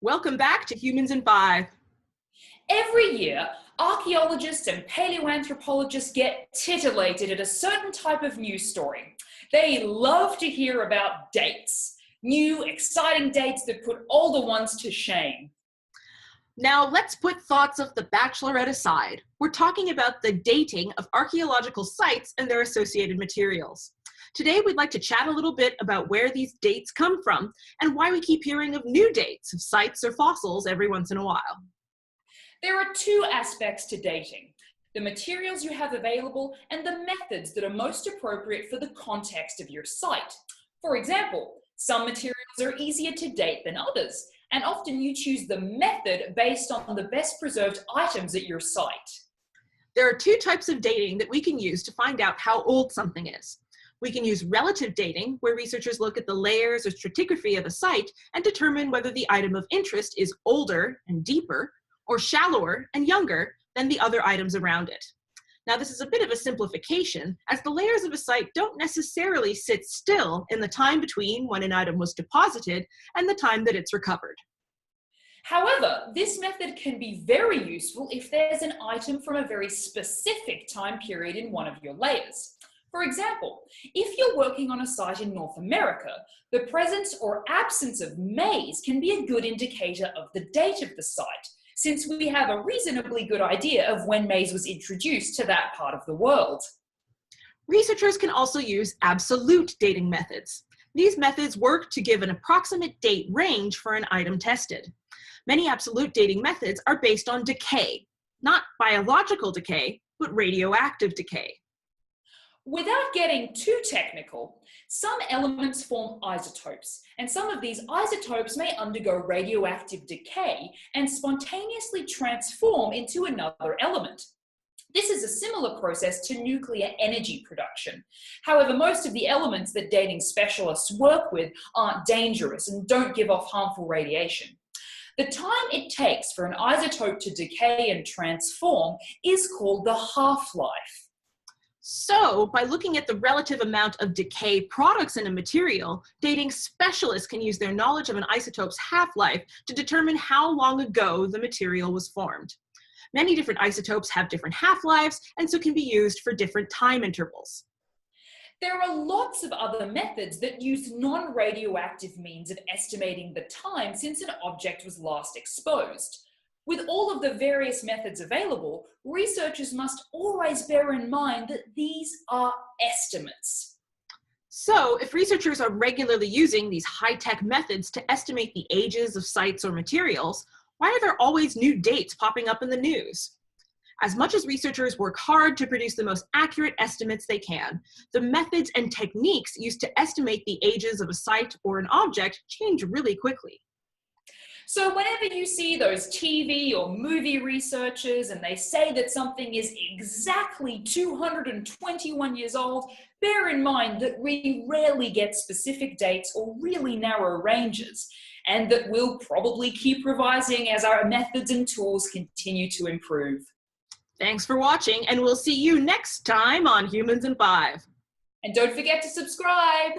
Welcome back to Humans in 5. Every year, archaeologists and paleoanthropologists get titillated at a certain type of news story. They love to hear about dates. New, exciting dates that put older ones to shame. Now let's put thoughts of the Bachelorette aside. We're talking about the dating of archaeological sites and their associated materials. Today we'd like to chat a little bit about where these dates come from and why we keep hearing of new dates of sites or fossils every once in a while. There are two aspects to dating: the materials you have available and the methods that are most appropriate for the context of your site. For example, some materials are easier to date than others, and often you choose the method based on the best preserved items at your site. There are two types of dating that we can use to find out how old something is. We can use relative dating, where researchers look at the layers or stratigraphy of a site and determine whether the item of interest is older and deeper, or shallower and younger than the other items around it. Now, this is a bit of a simplification, as the layers of a site don't necessarily sit still in the time between when an item was deposited and the time that it's recovered. However, this method can be very useful if there's an item from a very specific time period in one of your layers. For example, if you're working on a site in North America, the presence or absence of maize can be a good indicator of the date of the site, since we have a reasonably good idea of when maize was introduced to that part of the world. Researchers can also use absolute dating methods. These methods work to give an approximate date range for an item tested. Many absolute dating methods are based on decay, not biological decay, but radioactive decay. Without getting too technical, some elements form isotopes, and some of these isotopes may undergo radioactive decay and spontaneously transform into another element. This is a similar process to nuclear energy production. However, most of the elements that dating specialists work with aren't dangerous and don't give off harmful radiation. The time it takes for an isotope to decay and transform is called the half-life. So, by looking at the relative amount of decay products in a material, dating specialists can use their knowledge of an isotope's half-life to determine how long ago the material was formed. Many different isotopes have different half-lives, and so can be used for different time intervals. There are lots of other methods that use non-radioactive means of estimating the time since an object was last exposed. With all of the various methods available, researchers must always bear in mind that these are estimates. So, if researchers are regularly using these high-tech methods to estimate the ages of sites or materials, why are there always new dates popping up in the news? As much as researchers work hard to produce the most accurate estimates they can, the methods and techniques used to estimate the ages of a site or an object change really quickly. So whenever you see those TV or movie researchers and they say that something is exactly 221 years old, bear in mind that we rarely get specific dates or really narrow ranges, and that we'll probably keep revising as our methods and tools continue to improve. Thanks for watching, and we'll see you next time on Humans in 5. And don't forget to subscribe!